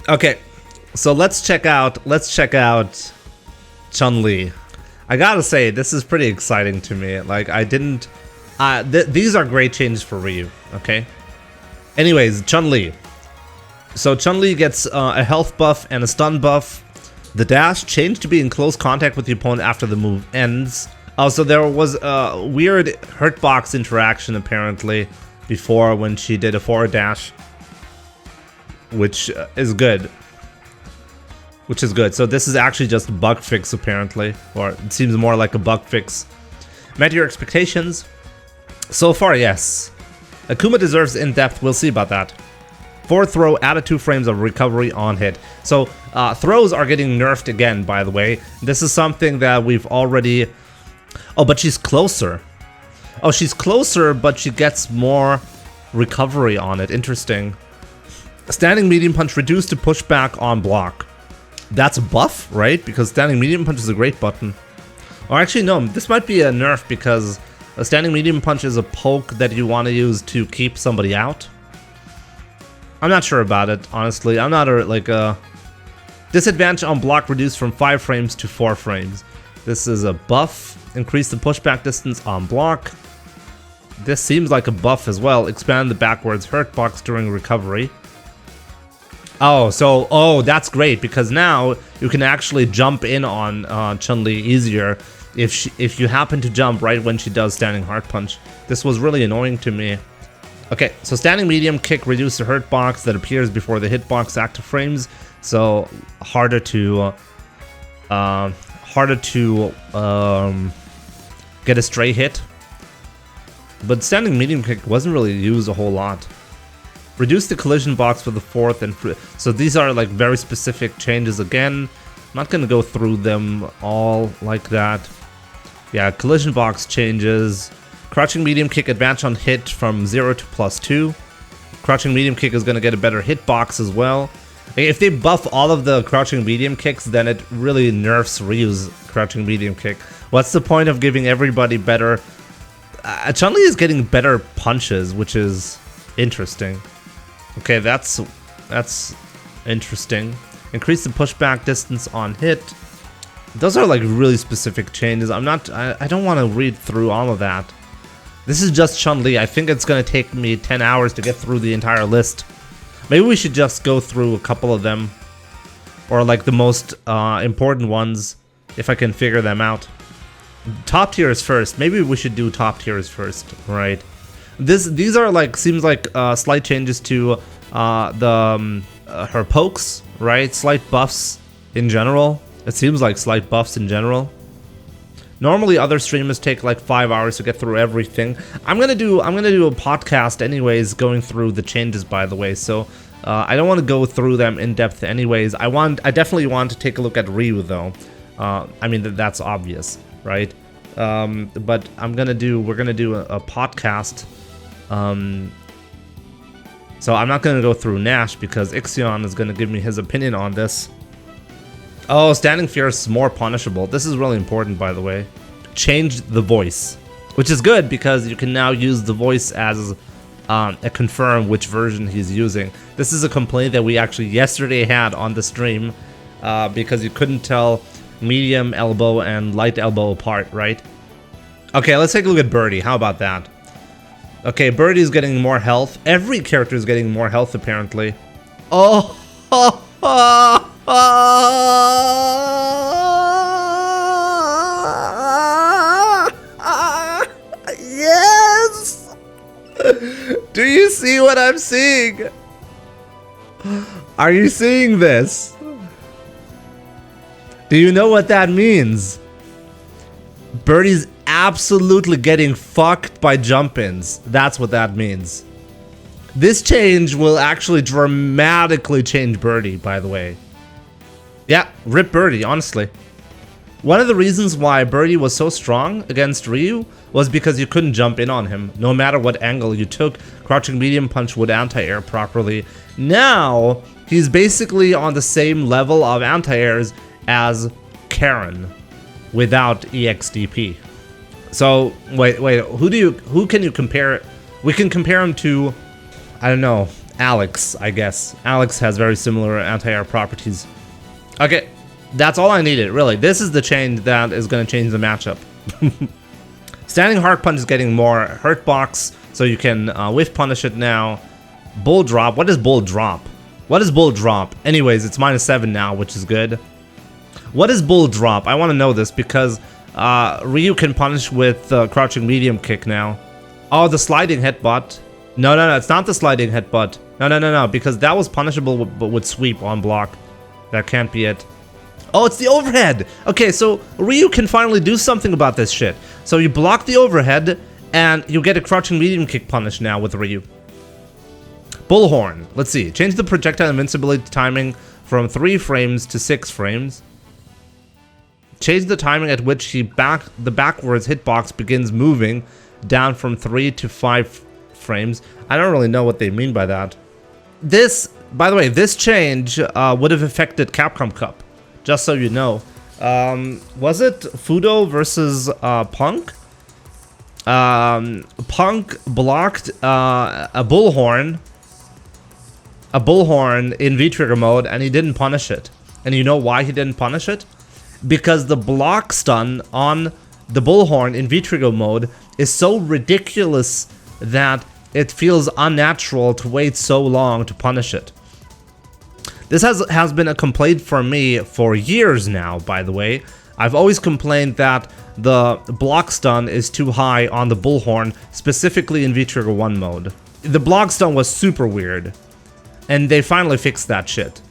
Okay, so let's check out Chun-Li. I gotta say, this is pretty exciting to me. Like, I didn't... these are great changes for Ryu, okay? Anyways, Chun-Li. So Chun-Li gets a health buff and a stun buff. The dash changed to be in close contact with the opponent after the move ends. So there was a weird hurtbox interaction apparently before when she did a forward dash, which is good. So this is actually just a bug fix apparently, or it seems more like a bug fix. Met your expectations? So far, yes. Akuma deserves in-depth, we'll see about that. Forward throw, added 2 frames of recovery on hit. So throws are getting nerfed again, by the way. This is something that we've already... Oh, but she's closer. Oh, she's closer, but she gets more recovery on it. Interesting. Standing medium punch reduced to pushback on block. That's a buff, right? Because standing medium punch is a great button. Or actually, no, this might be a nerf because a standing medium punch is a poke that you want to use to keep somebody out. I'm not sure about it, honestly. I'm not a disadvantage on block reduced from 5 frames to 4 frames. This is a buff. Increase the pushback distance on block. This seems like a buff as well. Expand the backwards hurt box during recovery. Oh, that's great because now you can actually jump in on Chun-Li easier if you happen to jump right when she does standing hard punch. This was really annoying to me. Okay, so standing medium kick reduces the hurt box that appears before the hitbox active frames, so harder to get a stray hit. But standing medium kick wasn't really used a whole lot. Reduce the collision box for the 4th and so these are like very specific changes again. I'm not gonna go through them all like that. Yeah, collision box changes. Crouching medium kick advantage on hit from 0 to +2. Crouching medium kick is gonna get a better hitbox as well. If they buff all of the crouching medium kicks, then it really nerfs Ryu's crouching medium kick. What's the point of giving everybody better? Chun-Li is getting better punches, which is interesting. Okay, that's interesting. Increase the pushback distance on hit. Those are like really specific changes. I don't want to read through all of that. This is just Chun-Li. I think it's gonna take me 10 hours to get through the entire list. Maybe we should just go through a couple of them, or like the most important ones, if I can figure them out. Top tiers first. Maybe we should do top tiers first, right? These are like seems like slight changes to her pokes, right? Slight buffs in general. It seems like slight buffs in general. Normally, other streamers take like 5 hours to get through everything. I'm gonna do a podcast anyways, going through the changes. By the way, so I don't want to go through them in depth anyways. I definitely want to take a look at Ryu though. I mean that's obvious, right? But we're gonna do a podcast. So I'm not gonna go through Nash because Ixion is gonna give me his opinion on this. Oh, standing fierce is more punishable. This is really important, by the way. Changed the voice, which is good because you can now use the voice as a confirm which version he's using. This is a complaint that we actually yesterday had on the stream because you couldn't tell medium elbow and light elbow apart, right? Okay, let's take a look at Birdie. How about that? Okay, Birdie's getting more health. Every character is getting more health, apparently. Oh, yes! Do you see what I'm seeing? Are you seeing this? Do you know what that means? Birdie's absolutely getting fucked by jump-ins. That's what that means. This change will actually dramatically change Birdie, by the way. Yeah, rip Birdie, honestly. One of the reasons why Birdie was so strong against Ryu was because you couldn't jump in on him. No matter what angle you took, crouching medium punch would anti-air properly. Now, he's basically on the same level of anti-airs as Karen without EXDP. So, wait, who can you compare? We can compare him to, I don't know, Alex, I guess. Alex has very similar anti-air properties. Okay, that's all I needed, really. This is the change that is going to change the matchup. Standing Hard Punch is getting more Hurt Box, so you can whiff punish it now. Bull Drop. What is Bull Drop? What is Bull Drop? Anyways, it's -7 now, which is good. What is Bull Drop? I want to know this because Ryu can punish with Crouching Medium Kick now. Oh, the Sliding Headbutt. No, it's not the Sliding Headbutt. No, because that was punishable with Sweep on block. That can't be it. Oh, it's the overhead! Okay, so Ryu can finally do something about this shit. So you block the overhead, and you get a Crouching Medium Kick punish now with Ryu. Bullhorn. Let's see. Change the projectile invincibility timing from 3 frames to 6 frames. Change the timing at which the backwards hitbox begins moving down from 3 to 5 frames. I don't really know what they mean by that. This, by the way, this change would have affected Capcom Cup. Just so you know. Was it Fudo versus Punk? Punk blocked a bullhorn in V-Trigger mode, and he didn't punish it. And you know why he didn't punish it? Because the block stun on the bullhorn in V-Trigger mode is so ridiculous that it feels unnatural to wait so long to punish it. This has been a complaint for me for years now, by the way. I've always complained that the block stun is too high on the bullhorn, specifically in V-Trigger 1 mode. The block stun was super weird, and they finally fixed that shit.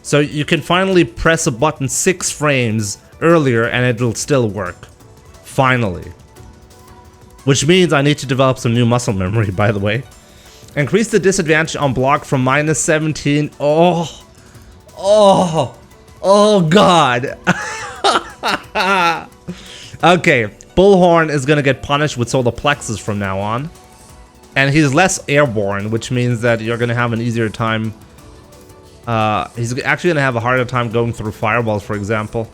So you can finally press a button 6 frames earlier and it'll still work. Finally. Which means I need to develop some new muscle memory, by the way. Increase the disadvantage on block from -17. Oh god. Okay, Bullhorn is gonna get punished with Solar Plexus from now on. And he's less airborne, which means that you're gonna have an easier time. He's actually gonna have a harder time going through fireballs, for example.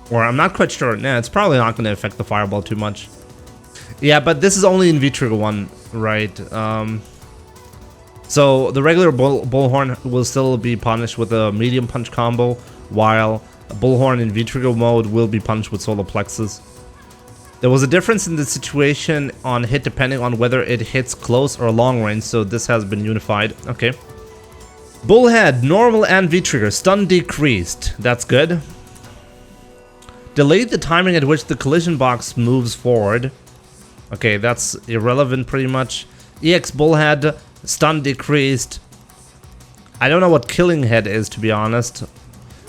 Or I'm not quite sure. Nah, it's probably not gonna affect the fireball too much. Yeah, but this is only in V-Trigger 1, right? So the regular Bullhorn will still be punished with a medium punch combo, while Bullhorn in V-Trigger mode will be punished with Solar Plexus. There was a difference in the situation on hit depending on whether it hits close or long range, so this has been unified. Okay. Bullhead, normal and V-Trigger, stun decreased. That's good. Delayed the timing at which the collision box moves forward. Okay, that's irrelevant pretty much. EX Bullhead, stun decreased. I don't know what Killing Head is, to be honest.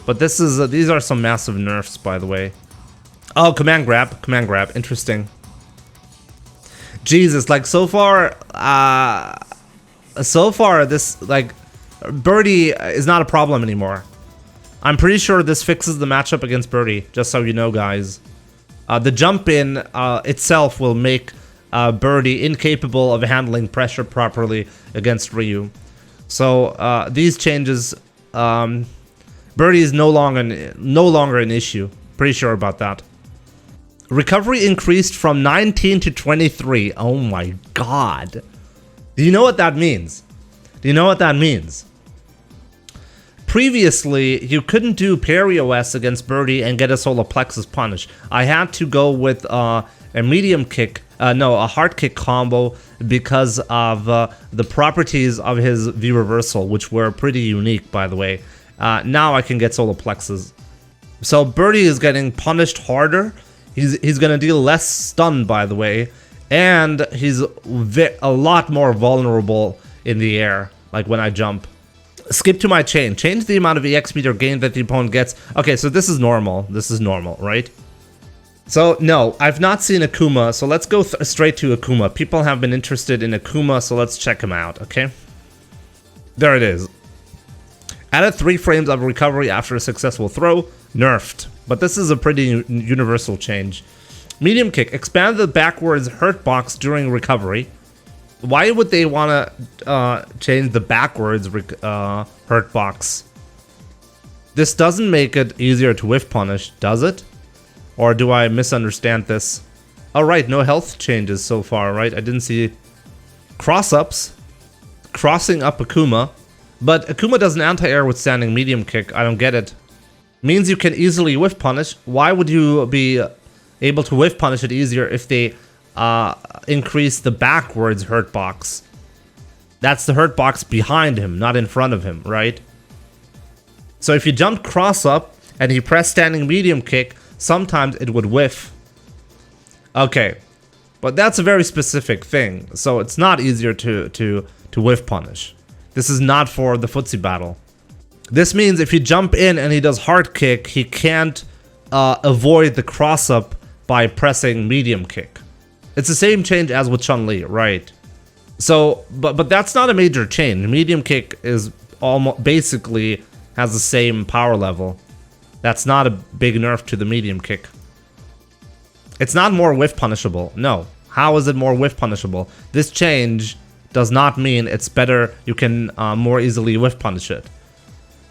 But this is these are some massive nerfs, by the way. Oh, command grab, interesting. Jesus, like so far this, like, Birdie is not a problem anymore. I'm pretty sure this fixes the matchup against Birdie, just so you know, guys. The jump in itself will make Birdie incapable of handling pressure properly against Ryu. So these changes, Birdie is no longer an issue. Pretty sure about that. Recovery increased from 19 to 23. Oh my god. Do you know what that means? Do you know what that means? Previously, you couldn't do parry OS against Birdie and get a Solar Plexus punish. I had to go with a medium kick, a hard kick combo because of the properties of his V reversal, which were pretty unique, by the way. Now I can get Solar Plexus. So Birdie is getting punished harder. He's gonna deal less stun, by the way, and he's a lot more vulnerable in the air, like when I jump. Skip to my chain. Change the amount of EX meter gain that the opponent gets. Okay, so this is normal. This is normal, right? So, no, I've not seen Akuma, so let's go straight to Akuma. People have been interested in Akuma, so let's check him out, okay? There it is. Added 3 frames of recovery after a successful throw. Nerfed. But this is a pretty universal change. Medium kick. Expand the backwards hurt box during recovery. Why would they want to change the backwards hurt box? This doesn't make it easier to whiff punish, does it? Or do I misunderstand this? Oh, right, no health changes so far, right? I didn't see cross-ups. crossing up Akuma, but Akuma does an anti-air with standing medium kick. I don't get it. Means you can easily whiff punish. Why would you be able to whiff punish it easier if they increase the backwards hurt box? That's the hurt box behind him, not in front of him, right? So if you jumped cross up and he pressed standing medium kick, sometimes it would whiff. Okay, but that's a very specific thing, so it's not easier to whiff punish. This is not for the footsie battle. This means if you jump in and he does hard kick, he can't avoid the cross up by pressing medium kick. It's the same change as with Chun-Li, right? So, but that's not a major change. Medium kick is almost basically has the same power level. That's not a big nerf to the medium kick. It's not more whiff punishable. No. How is it more whiff punishable? This change does not mean it's better. You can more easily whiff punish it.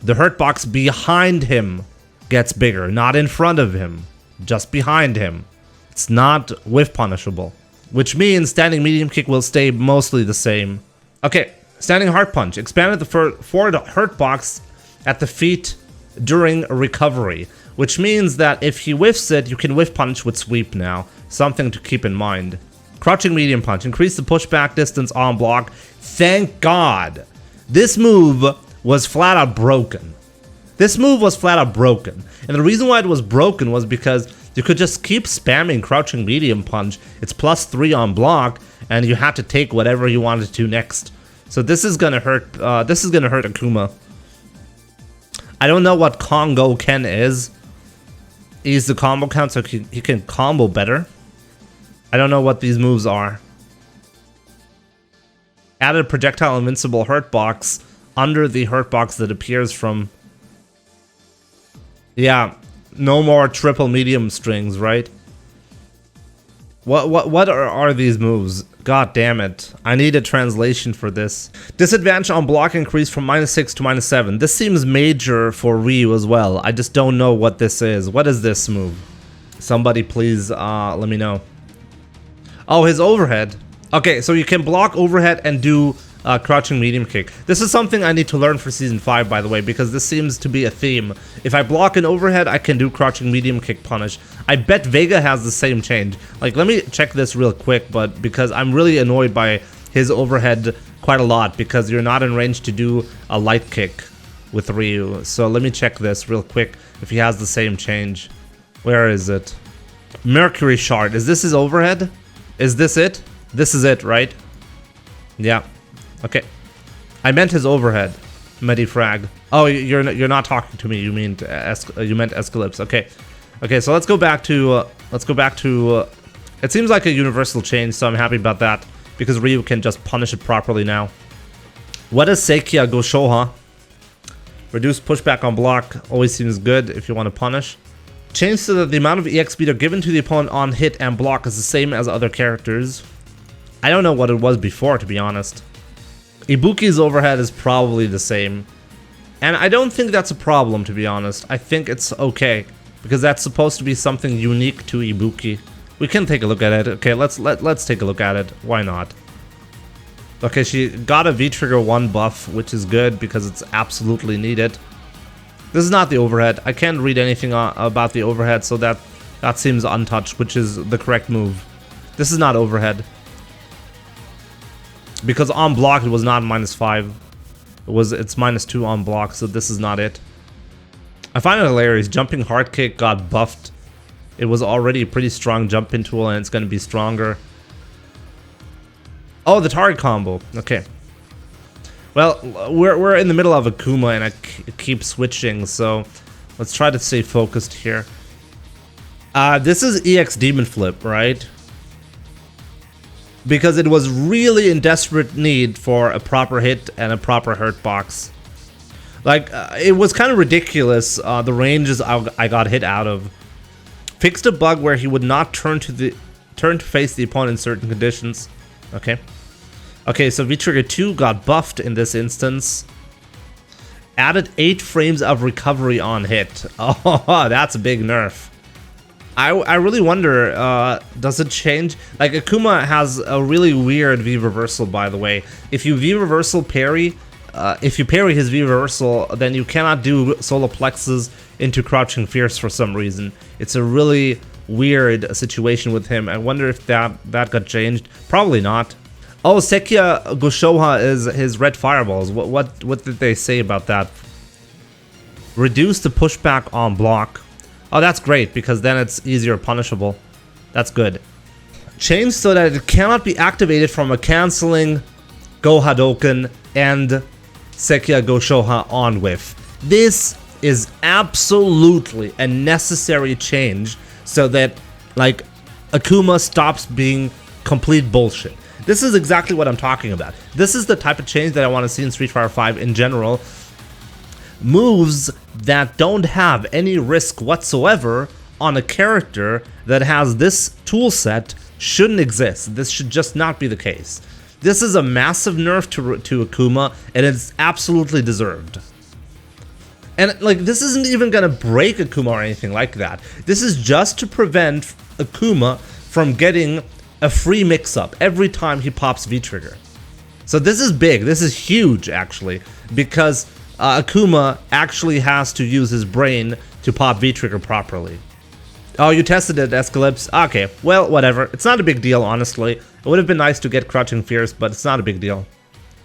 The hurt box behind him gets bigger, not in front of him, just behind him. It's not whiff punishable, which means standing medium kick will stay mostly the same. Okay, standing hard punch. Expanded the forward hurt box at the feet during recovery, which means that if he whiffs it, you can whiff punch with sweep now. Something to keep in mind. Crouching medium punch. Increase the pushback distance on block. Thank God. This move was flat out broken. This move was flat out broken. And the reason why it was broken was because you could just keep spamming crouching medium punch. It's +3 on block, and you had to take whatever you wanted to next. So this is gonna hurt. This is gonna hurt Akuma. I don't know what Congo Ken is. He's the combo count, so he can combo better. I don't know what these moves are. Added projectile invincible hurt box under the hurt box that appears from. Yeah, no more triple medium strings, right? What are these moves? God damn it. I need a translation for this. Disadvantage on block increased from -6 to -7. This seems major for Ryu as well. I just don't know what this is. What is this move? Somebody please let me know. Oh, his overhead. Okay, so you can block overhead and do crouching medium kick. This is something I need to learn for Season 5, by the way, because this seems to be a theme. If I block an overhead, I can do crouching medium kick punish. I bet Vega has the same change. Like, let me check this real quick, but because I'm really annoyed by his overhead quite a lot, because you're not in range to do a light kick with Ryu. So let me check this real quick if he has the same change. Where is it? Mercury Shard. Is this his overhead? Is this it? This is it, right? Yeah. Okay. I meant his overhead. Medifrag. Oh, you're not talking to me. You meant Escalypse. Okay. Okay, so let's go back to it seems like a universal change, so I'm happy about that because Ryu can just punish it properly now. What is Seikia Goshoha? Reduce pushback on block always seems good if you want to punish. Change so that the amount of EX speed given to the opponent on hit and block is the same as other characters. I don't know what it was before, to be honest. Ibuki's overhead is probably the same. And I don't think that's a problem, to be honest. I think it's okay. Because that's supposed to be something unique to Ibuki. We can take a look at it. Okay, let's take a look at it. Why not? Okay, she got a V-Trigger 1 buff, which is good because it's absolutely needed. This is not the overhead. I can't read anything about the overhead, so that seems untouched, which is the correct move. This is not overhead. Because on block it was not -5. It's -2 on block, so this is not it. I find it hilarious. Jumping hard kick got buffed. It was already a pretty strong jump in tool and it's gonna be stronger. Oh, the target combo. Okay. Well, we're in the middle of Akuma and I keep switching, so let's try to stay focused here. This is EX Demon Flip, right? Because it was really in desperate need for a proper hit and a proper hurt box. Like, it was kind of ridiculous, the ranges I got hit out of. Fixed a bug where he would not turn to face the opponent in certain conditions. Okay. Okay, so V-Trigger 2 got buffed in this instance. Added 8 frames of recovery on hit. Oh, that's a big nerf. I really wonder, does it change? Like, Akuma has a really weird V reversal, by the way. If you V reversal parry, if you parry his V reversal, then you cannot do solar plexus into crouching fierce for some reason. It's a really weird situation with him. I wonder if that got changed. Probably not. Oh, Sekia Goshoha is his red fireballs. What did they say about that? Reduce the pushback on block. Oh, that's great, because then it's easier punishable. That's good. Change so that it cannot be activated from a canceling Go Hadoken and Sekia Goshoha on whiff. This is absolutely a necessary change so that, like, Akuma stops being complete bullshit. This is exactly what I'm talking about. This is the type of change that I want to see in Street Fighter V in general. Moves that don't have any risk whatsoever on a character that has this tool set shouldn't exist. This should just not be the case. This is a massive nerf to Akuma, and it's absolutely deserved. And, like, this isn't even gonna break Akuma or anything like that. This is just to prevent Akuma from getting a free mix-up every time he pops V-Trigger. So this is big. This is huge, actually, because Akuma actually has to use his brain to pop V-Trigger properly. Oh, you tested it, Escalypse? Okay, well, whatever. It's not a big deal, honestly. It would have been nice to get Crouching Fierce, but it's not a big deal.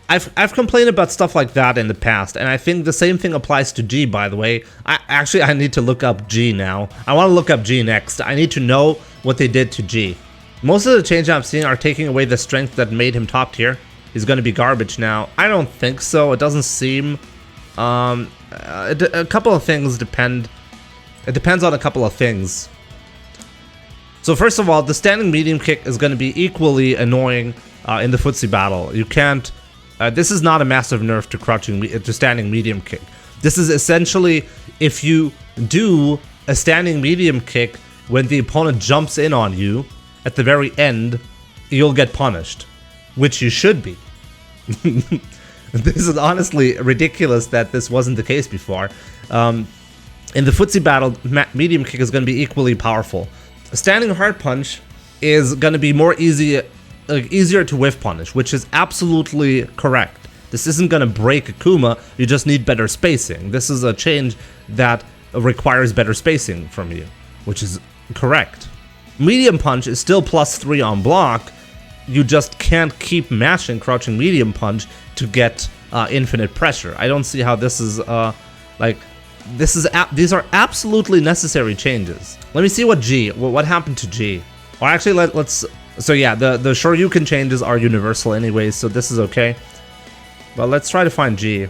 I've complained about stuff like that in the past, and I think the same thing applies to G, by the way. I need to look up G now. I want to look up G next. I need to know what they did to G. Most of the changes I'm seeing are taking away the strength that made him top tier. He's going to be garbage now. I don't think so. It doesn't seem... a couple of things depend. It depends on a couple of things. So first of all, the standing medium kick is going to be equally annoying in the footsie battle. You can't. This is not a massive nerf to standing medium kick. This is essentially if you do a standing medium kick when the opponent jumps in on you at the very end, you'll get punished, which you should be. This is honestly ridiculous that this wasn't the case before. In the footsie battle, medium kick is going to be equally powerful. A standing hard punch is going to be easier to whiff punish, which is absolutely correct. This isn't going to break Akuma, you just need better spacing. This is a change that requires better spacing from you, which is correct. Medium punch is still +3 on block. You just can't keep mashing crouching medium punch to get infinite pressure. I don't see how this is these are absolutely necessary changes. Let me see what happened to G. Or actually, let's. So yeah, the Shoryuken changes are universal anyways, so this is okay. But let's try to find G.